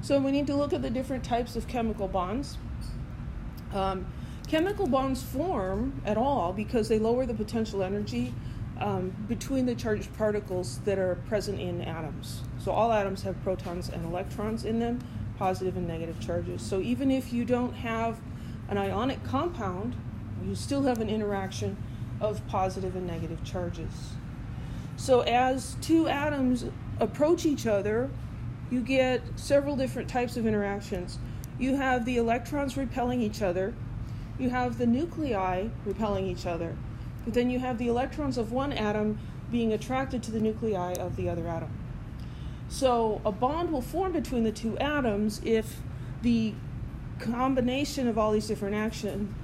So we need to look at the different types of chemical bonds. Chemical bonds form at all because they lower the potential energy between the charged particles that are present in atoms. So all atoms have protons and electrons in them, positive and negative charges. So even if you don't have an ionic compound, you still have an interaction of positive and negative charges. So as two atoms approach each other, you get several different types of interactions. You have the electrons repelling each other, you have the nuclei repelling each other, but then you have the electrons of one atom being attracted to the nuclei of the other atom. So a bond will form between the two atoms if the combination of all these different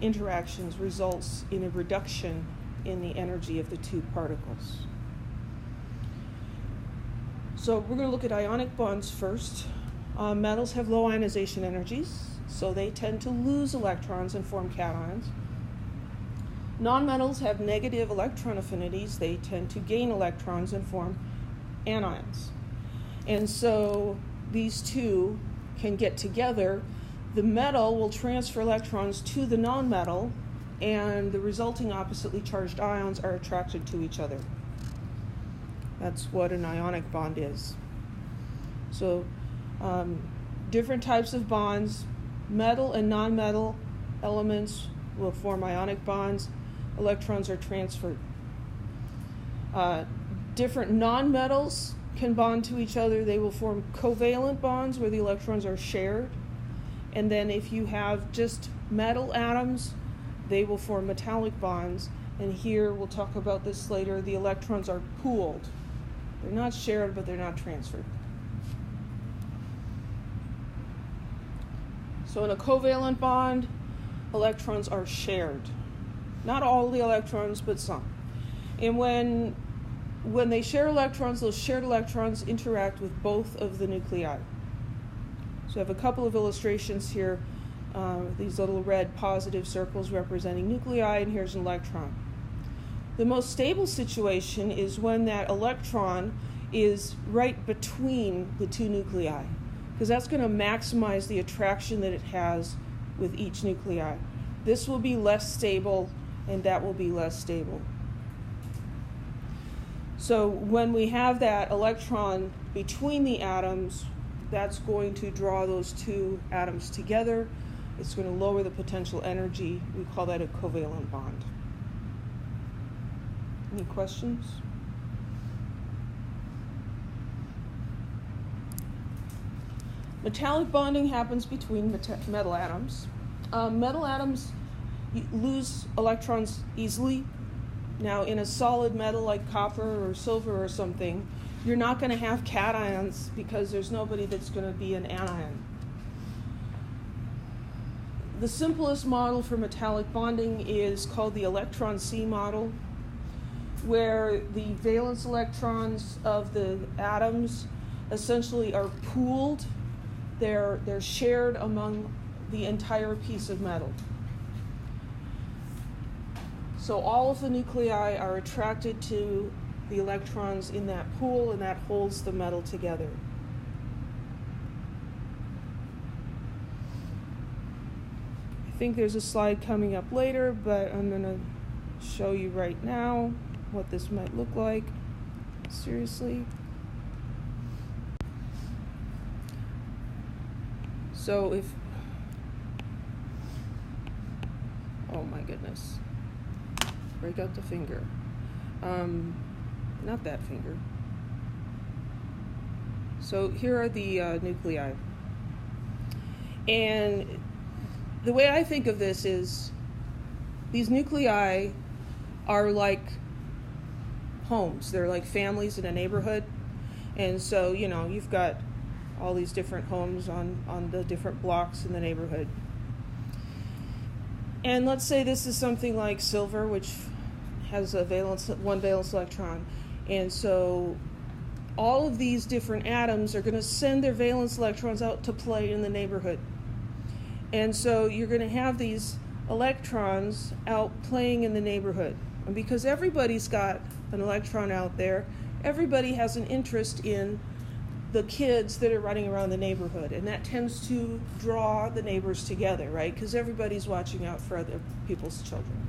interactions results in a reduction in the energy of the two particles. So we're going to look at ionic bonds first. Metals have low ionization energies, so they tend to lose electrons and form cations. Nonmetals have negative electron affinities. They tend to gain electrons and form anions. And so these two can get together. The metal will transfer electrons to the nonmetal, and the resulting oppositely charged ions are attracted to each other. That's what an ionic bond is. So different types of bonds, metal and nonmetal elements will form ionic bonds. Electrons are transferred. Different nonmetals can bond to each other. They will form covalent bonds where the electrons are shared. And then if you have just metal atoms, they will form metallic bonds. And here, we'll talk about this later, the electrons are pooled. They're not shared, but they're not transferred. So in a covalent bond, electrons are shared. Not all the electrons, but some. And when they share electrons, those shared electrons interact with both of the nuclei. So I have a couple of illustrations here. These little red positive circles representing nuclei, and here's an electron. The most stable situation is when that electron is right between the two nuclei, because that's going to maximize the attraction that it has with each nuclei. This will be less stable, and that will be less stable. So when we have that electron between the atoms, that's going to draw those two atoms together. It's going to lower the potential energy. We call that a covalent bond. Any questions? Metallic bonding happens between metal atoms. Metal atoms lose electrons easily. Now, in a solid metal like copper or silver or something, you're not going to have cations because there's nobody that's going to be an anion. The simplest model for metallic bonding is called the electron C model, where the valence electrons of the atoms essentially are pooled. They're shared among the entire piece of metal. So all of the nuclei are attracted to the electrons in that pool, and that holds the metal together. I think there's a slide coming up later, but I'm going to show you right now what this might look like. Seriously. So if, oh my goodness, break out the finger. Not that finger. So here are the nuclei. And the way I think of this is these nuclei are like homes. They're like families in a neighborhood. And so, you've got all these different homes on the different blocks in the neighborhood. And let's say this is something like silver, which has one valence electron. And so all of these different atoms are going to send their valence electrons out to play in the neighborhood. And so you're going to have these electrons out playing in the neighborhood. And because everybody's got an electron out there, everybody has an interest in the kids that are running around the neighborhood, and that tends to draw the neighbors together, right? Because everybody's watching out for other people's children.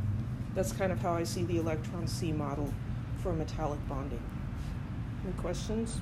That's kind of how I see the electron C model for metallic bonding. Any questions?